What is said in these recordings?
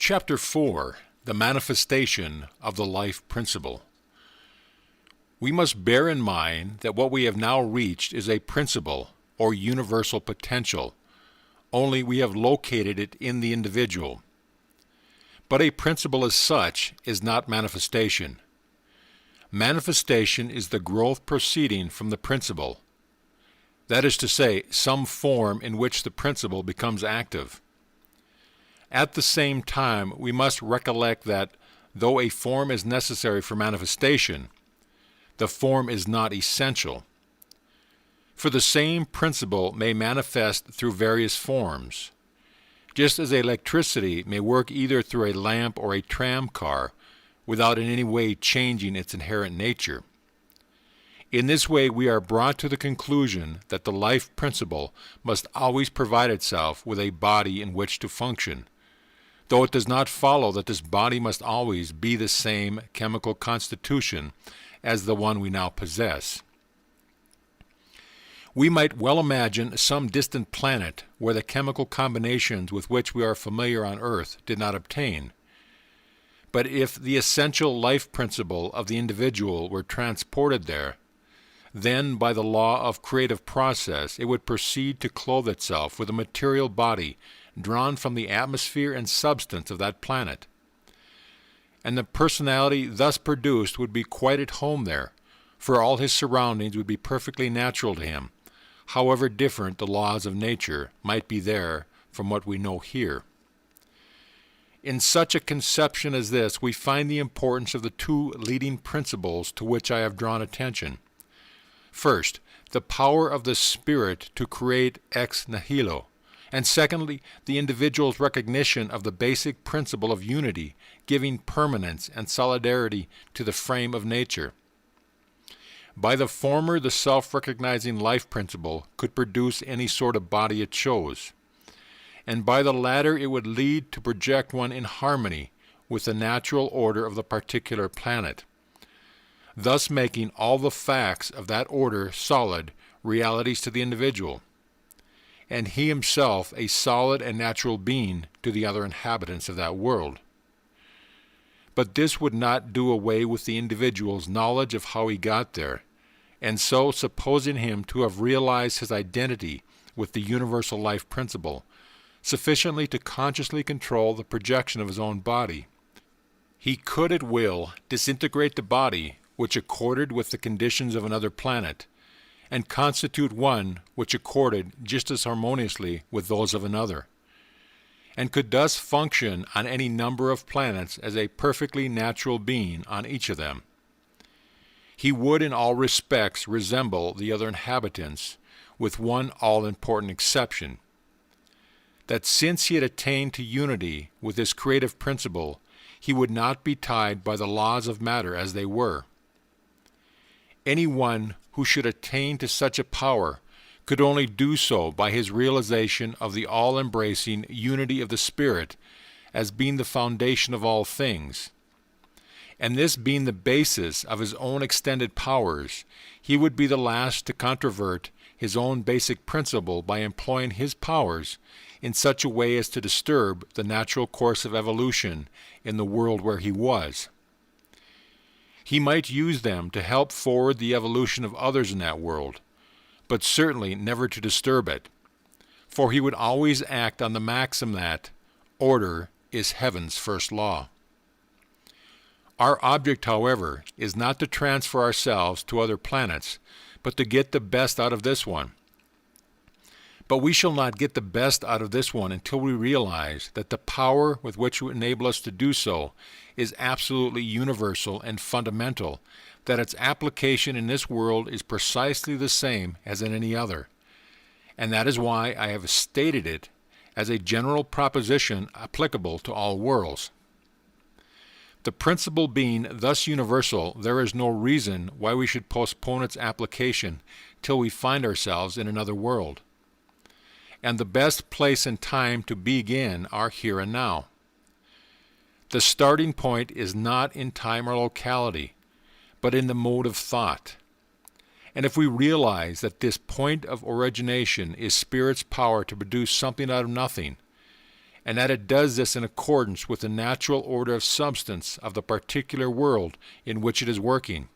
Chapter 4. The Manifestation of the Life Principle. We must bear in mind that what we have now reached is a principle or universal potential, only we have located it in the individual. But a principle as such is not manifestation. Manifestation is the growth proceeding from the principle. That is to say, some form in which the principle becomes active. At the same time, we must recollect that, though a form is necessary for manifestation, the form is not essential. For the same principle may manifest through various forms. Just as electricity may work either through a lamp or a tram car without in any way changing its inherent nature. In this way, we are brought to the conclusion that the life principle must always provide itself with a body in which to function, though it does not follow that this body must always be the same chemical constitution as the one we now possess. We might well imagine some distant planet where the chemical combinations with which we are familiar on Earth did not obtain. But if the essential life principle of the individual were transported there, then by the law of creative process it would proceed to clothe itself with a material body drawn from the atmosphere and substance of that planet. And the personality thus produced would be quite at home there, for all his surroundings would be perfectly natural to him, however different the laws of nature might be there from what we know here. In such a conception as this, we find the importance of the two leading principles to which I have drawn attention. First, the power of the spirit to create ex nihilo, and secondly, the individual's recognition of the basic principle of unity, giving permanence and solidarity to the frame of nature. By the former, the self-recognizing life principle could produce any sort of body it chose, and by the latter it would lead to project one in harmony with the natural order of the particular planet, thus making all the facts of that order solid realities to the individual, and he himself a solid and natural being to the other inhabitants of that world. But this would not do away with the individual's knowledge of how he got there, and so, supposing him to have realized his identity with the universal life principle, sufficiently to consciously control the projection of his own body, he could at will disintegrate the body which accorded with the conditions of another planet, and constitute one which accorded just as harmoniously with those of another, and could thus function on any number of planets as a perfectly natural being on each of them. He would in all respects resemble the other inhabitants, with one all-important exception, that since he had attained to unity with this creative principle, he would not be tied by the laws of matter as they were. Any one who should attain to such a power could only do so by his realization of the all-embracing unity of the Spirit as being the foundation of all things. And this being the basis of his own extended powers, he would be the last to controvert his own basic principle by employing his powers in such a way as to disturb the natural course of evolution in the world where he was. He might use them to help forward the evolution of others in that world, but certainly never to disturb it, for he would always act on the maxim that order is heaven's first law. Our object, however, is not to transfer ourselves to other planets, but to get the best out of this one. But we shall not get the best out of this one until we realize that the power with which will enable us to do so is absolutely universal and fundamental, that its application in this world is precisely the same as in any other. And that is why I have stated it as a general proposition applicable to all worlds. The principle being thus universal, there is no reason why we should postpone its application till we find ourselves in another world. And the best place and time to begin are here and now. The starting point is not in time or locality, but in the mode of thought. And if we realize that this point of origination is Spirit's power to produce something out of nothing, and that it does this in accordance with the natural order of substance of the particular world in which it is working.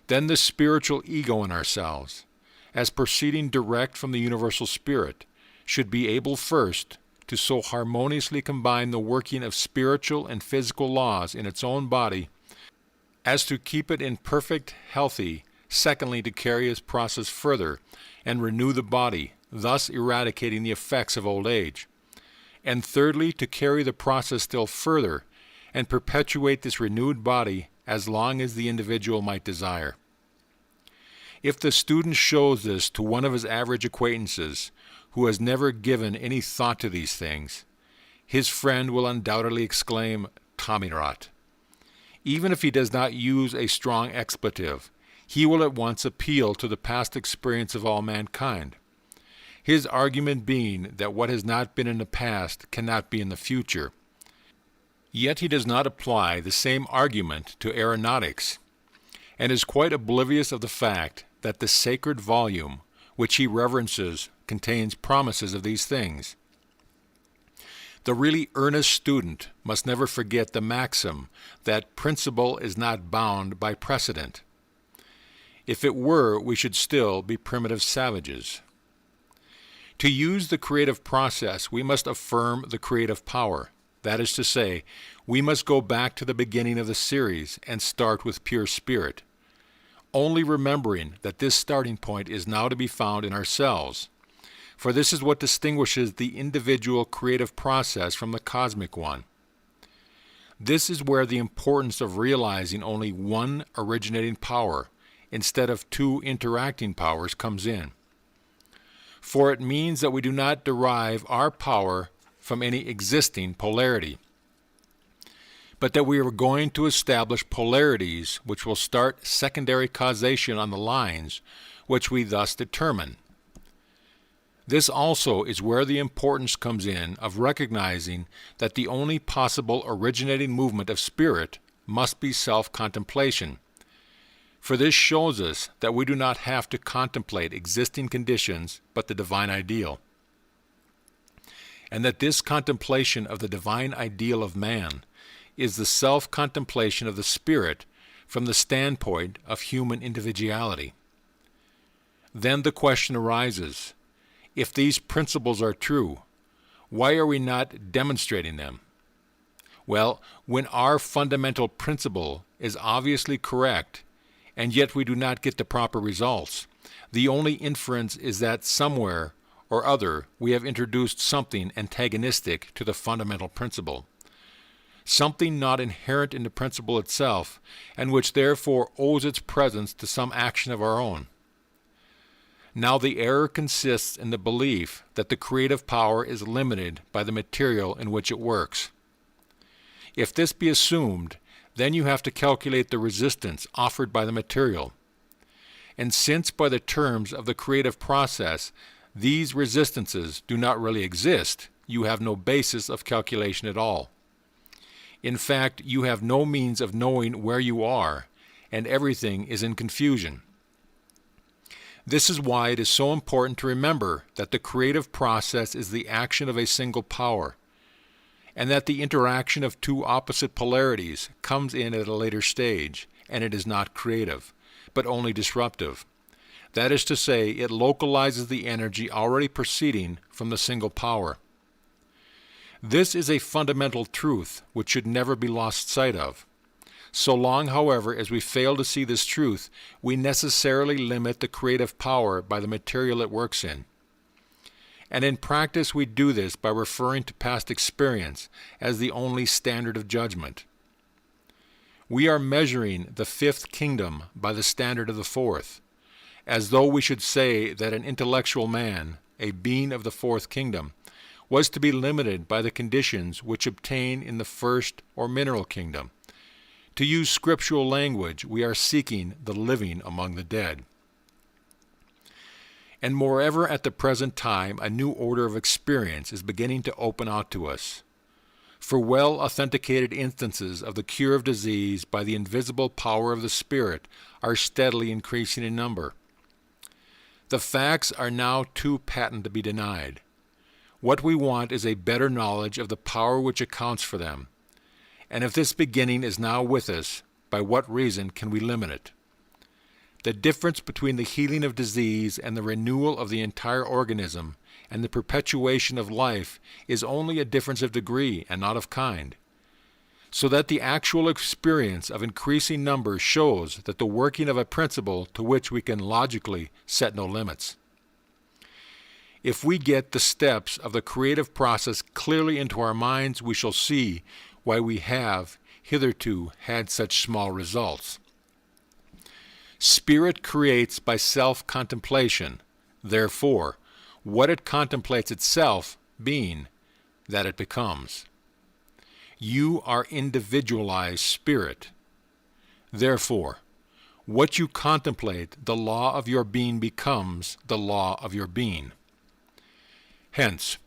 Then the spiritual ego in ourselves, as proceeding direct from the universal spirit, should be able first to so harmoniously combine the working of spiritual and physical laws in its own body as to keep it in perfect healthy, secondly to carry its process further and renew the body, thus eradicating the effects of old age, and thirdly to carry the process still further and perpetuate this renewed body as long as the individual might desire. If the student shows this to one of his average acquaintances who has never given any thought to these things, his friend will undoubtedly exclaim, "Tommyrot." Even if he does not use a strong expletive, he will at once appeal to the past experience of all mankind, his argument being that what has not been in the past cannot be in the future. Yet he does not apply the same argument to aeronautics, and is quite oblivious of the fact that the sacred volume which he reverences contains promises of these things. The really earnest student must never forget the maxim that principle is not bound by precedent. If it were, we should still be primitive savages. To use the creative process, we must affirm the creative power. That is to say, we must go back to the beginning of the series and start with pure spirit, only remembering that this starting point is now to be found in ourselves, for this is what distinguishes the individual creative process from the cosmic one. This is where the importance of realizing only one originating power instead of two interacting powers comes in. For it means that we do not derive our power from any existing polarity, but that we are going to establish polarities which will start secondary causation on the lines which we thus determine. This also is where the importance comes in of recognizing that the only possible originating movement of spirit must be self-contemplation, for this shows us that we do not have to contemplate existing conditions but the divine ideal, and that this contemplation of the divine ideal of man is the self-contemplation of the spirit from the standpoint of human individuality. Then the question arises, if these principles are true, why are we not demonstrating them? Well, when our fundamental principle is obviously correct, and yet we do not get the proper results, the only inference is that somewhere or other we have introduced something antagonistic to the fundamental principle, something not inherent in the principle itself, and which therefore owes its presence to some action of our own. Now the error consists in the belief that the creative power is limited by the material in which it works. If this be assumed, then you have to calculate the resistance offered by the material. And since by the terms of the creative process these resistances do not really exist, you have no basis of calculation at all. In fact, you have no means of knowing where you are, and everything is in confusion. This is why it is so important to remember that the creative process is the action of a single power, and that the interaction of two opposite polarities comes in at a later stage, and it is not creative, but only disruptive. That is to say, it localizes the energy already proceeding from the single power. This is a fundamental truth which should never be lost sight of. So long, however, as we fail to see this truth, we necessarily limit the creative power by the material it works in. And in practice we do this by referring to past experience as the only standard of judgment. We are measuring the fifth kingdom by the standard of the fourth, as though we should say that an intellectual man, a being of the fourth kingdom, was to be limited by the conditions which obtain in the first or mineral kingdom. To use scriptural language, we are seeking the living among the dead. And moreover, at the present time, a new order of experience is beginning to open out to us. For well-authenticated instances of the cure of disease by the invisible power of the Spirit are steadily increasing in number. The facts are now too patent to be denied. What we want is a better knowledge of the power which accounts for them. And if this beginning is now with us, by what reason can we limit it? The difference between the healing of disease and the renewal of the entire organism and the perpetuation of life is only a difference of degree and not of kind, so that the actual experience of increasing numbers shows that the working of a principle to which we can logically set no limits. If we get the steps of the creative process clearly into our minds, we shall see why we have hitherto had such small results. Spirit creates by self-contemplation. Therefore, what it contemplates itself being, that it becomes. You are individualized spirit. Therefore, what you contemplate, the law of your being becomes the law of your being. Hence,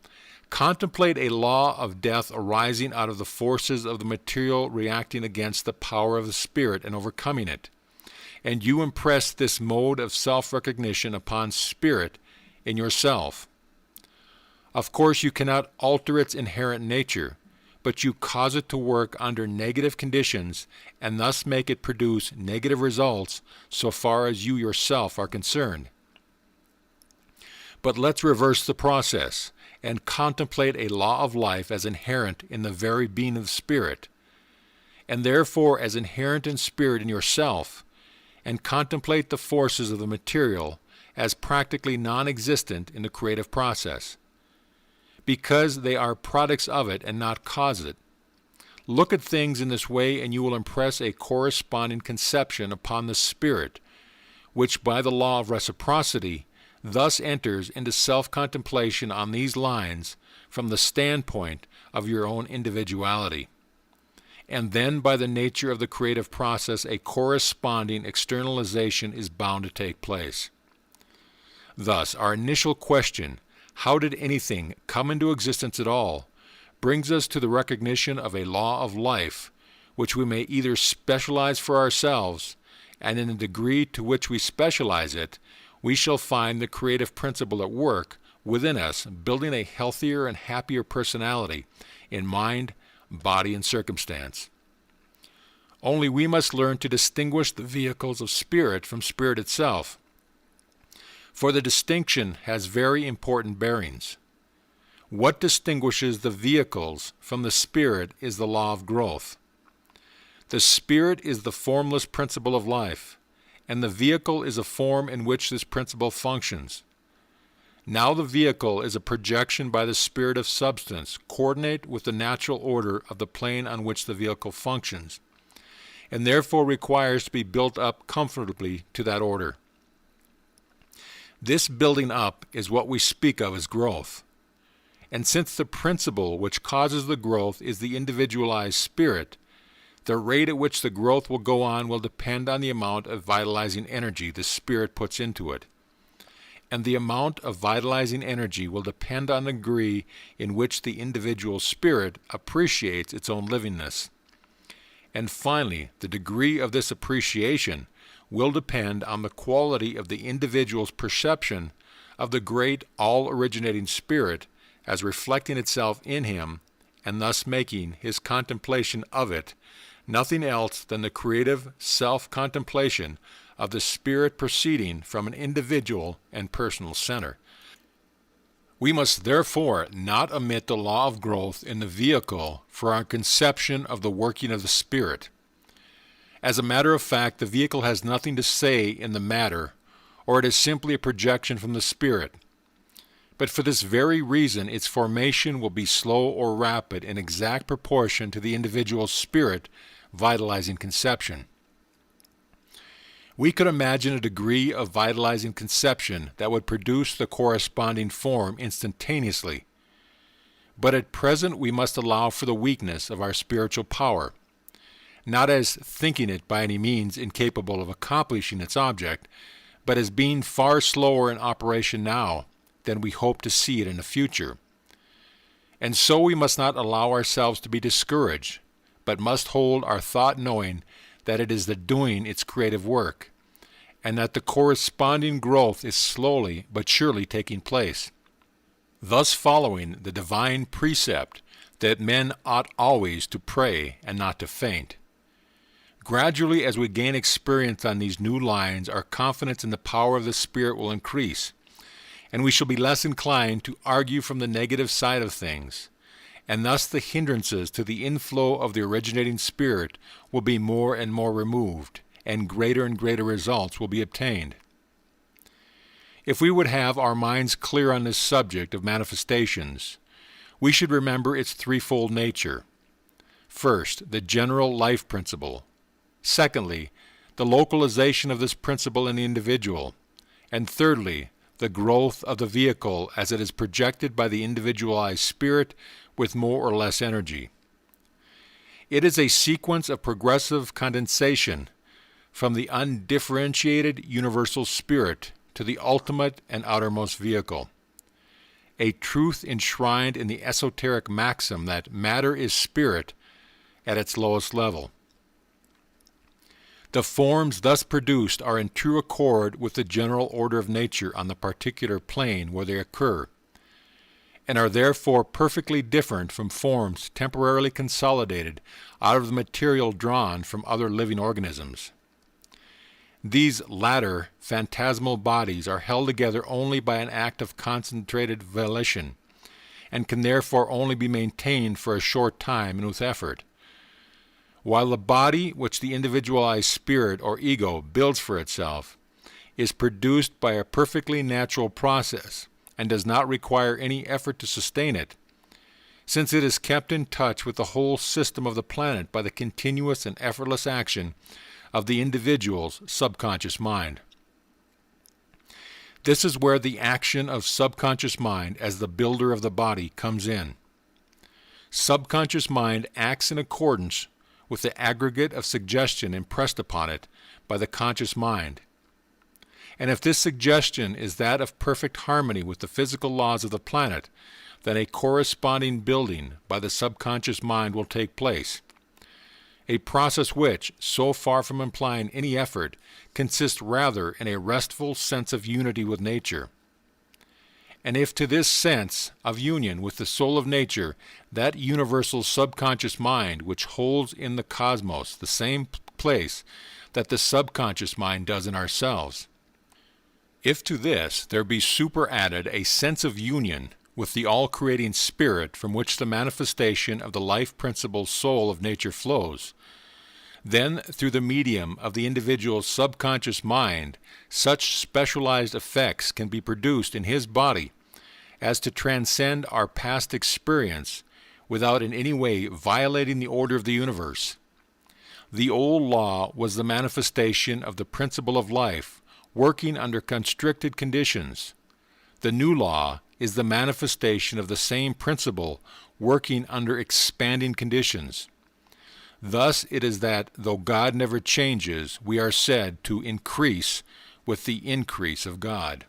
contemplate a law of death arising out of the forces of the material reacting against the power of the spirit and overcoming it, and you impress this mode of self-recognition upon spirit in yourself. Of course, you cannot alter its inherent nature, but you cause it to work under negative conditions and thus make it produce negative results so far as you yourself are concerned. But let's reverse the process and contemplate a law of life as inherent in the very being of spirit, and therefore as inherent in spirit in yourself, and contemplate the forces of the material as practically non-existent in the creative process, because they are products of it and not cause it. Look at things in this way and you will impress a corresponding conception upon the spirit, which by the law of reciprocity thus enters into self-contemplation on these lines from the standpoint of your own individuality. And then by the nature of the creative process a corresponding externalization is bound to take place. Thus, our initial question, how did anything come into existence at all, brings us to the recognition of a law of life, which we may either specialize for ourselves, and in the degree to which we specialize it, we shall find the creative principle at work within us, building a healthier and happier personality in mind, body, and circumstance. Only we must learn to distinguish the vehicles of spirit from spirit itself, for the distinction has very important bearings. What distinguishes the vehicles from the spirit is the law of growth. The spirit is the formless principle of life, and the vehicle is a form in which this principle functions. Now the vehicle is a projection by the spirit of substance, coordinate with the natural order of the plane on which the vehicle functions, and therefore requires to be built up comfortably to that order. This building up is what we speak of as growth. And since the principle which causes the growth is the individualized spirit, the rate at which the growth will go on will depend on the amount of vitalizing energy the spirit puts into it. And the amount of vitalizing energy will depend on the degree in which the individual spirit appreciates its own livingness. And finally, the degree of this appreciation will depend on the quality of the individual's perception of the great all-originating spirit as reflecting itself in him and thus making his contemplation of it nothing else than the creative self-contemplation of the spirit proceeding from an individual and personal center. We must therefore not omit the law of growth in the vehicle for our conception of the working of the spirit. As a matter of fact, the vehicle has nothing to say in the matter, or it is simply a projection from the spirit. But for this very reason, its formation will be slow or rapid in exact proportion to the individual's spirit vitalizing conception. We could imagine a degree of vitalizing conception that would produce the corresponding form instantaneously. But at present we must allow for the weakness of our spiritual power, not as thinking it by any means incapable of accomplishing its object, but as being far slower in operation now than we hope to see it in the future. And so we must not allow ourselves to be discouraged, but must hold our thought knowing that it is the doing its creative work, and that the corresponding growth is slowly but surely taking place. thus following the divine precept that men ought always to pray and not to faint. Gradually, as we gain experience on these new lines, our confidence in the power of the Spirit will increase, and we shall be less inclined to argue from the negative side of things, and thus the hindrances to the inflow of the originating Spirit will be more and more removed, and greater results will be obtained. If we would have our minds clear on this subject of manifestations, we should remember its threefold nature. First, the general life principle. Secondly, the localization of this principle in the individual. And thirdly, the growth of the vehicle as it is projected by the individualized spirit with more or less energy. It is a sequence of progressive condensation from the undifferentiated universal spirit to the ultimate and outermost vehicle. A truth enshrined in the esoteric maxim that matter is spirit at its lowest level. The forms thus produced are in true accord with the general order of nature on the particular plane where they occur, and are therefore perfectly different from forms temporarily consolidated out of the material drawn from other living organisms. These latter phantasmal bodies are held together only by an act of concentrated volition, and can therefore only be maintained for a short time and with effort, while the body which the individualized spirit or ego builds for itself is produced by a perfectly natural process and does not require any effort to sustain it, since it is kept in touch with the whole system of the planet by the continuous and effortless action of the individual's subconscious mind. This is where the action of subconscious mind as the builder of the body comes in. Subconscious mind acts in accordance with the aggregate of suggestion impressed upon it by the conscious mind. And if this suggestion is that of perfect harmony with the physical laws of the planet, then a corresponding building by the subconscious mind will take place, a process which, so far from implying any effort, consists rather in a restful sense of unity with nature. And if to this sense of union with the soul of nature, that universal subconscious mind which holds in the cosmos the same place that the subconscious mind does in ourselves, if to this there be superadded a sense of union with the all-creating spirit from which the manifestation of the life principle soul of nature flows, then through the medium of the individual's subconscious mind, such specialized effects can be produced in his body as to transcend our past experience without in any way violating the order of the universe. The old law was the manifestation of the principle of life, working under constricted conditions. The new law is the manifestation of the same principle, working under expanding conditions. Thus it is that, though God never changes, we are said to increase with the increase of God.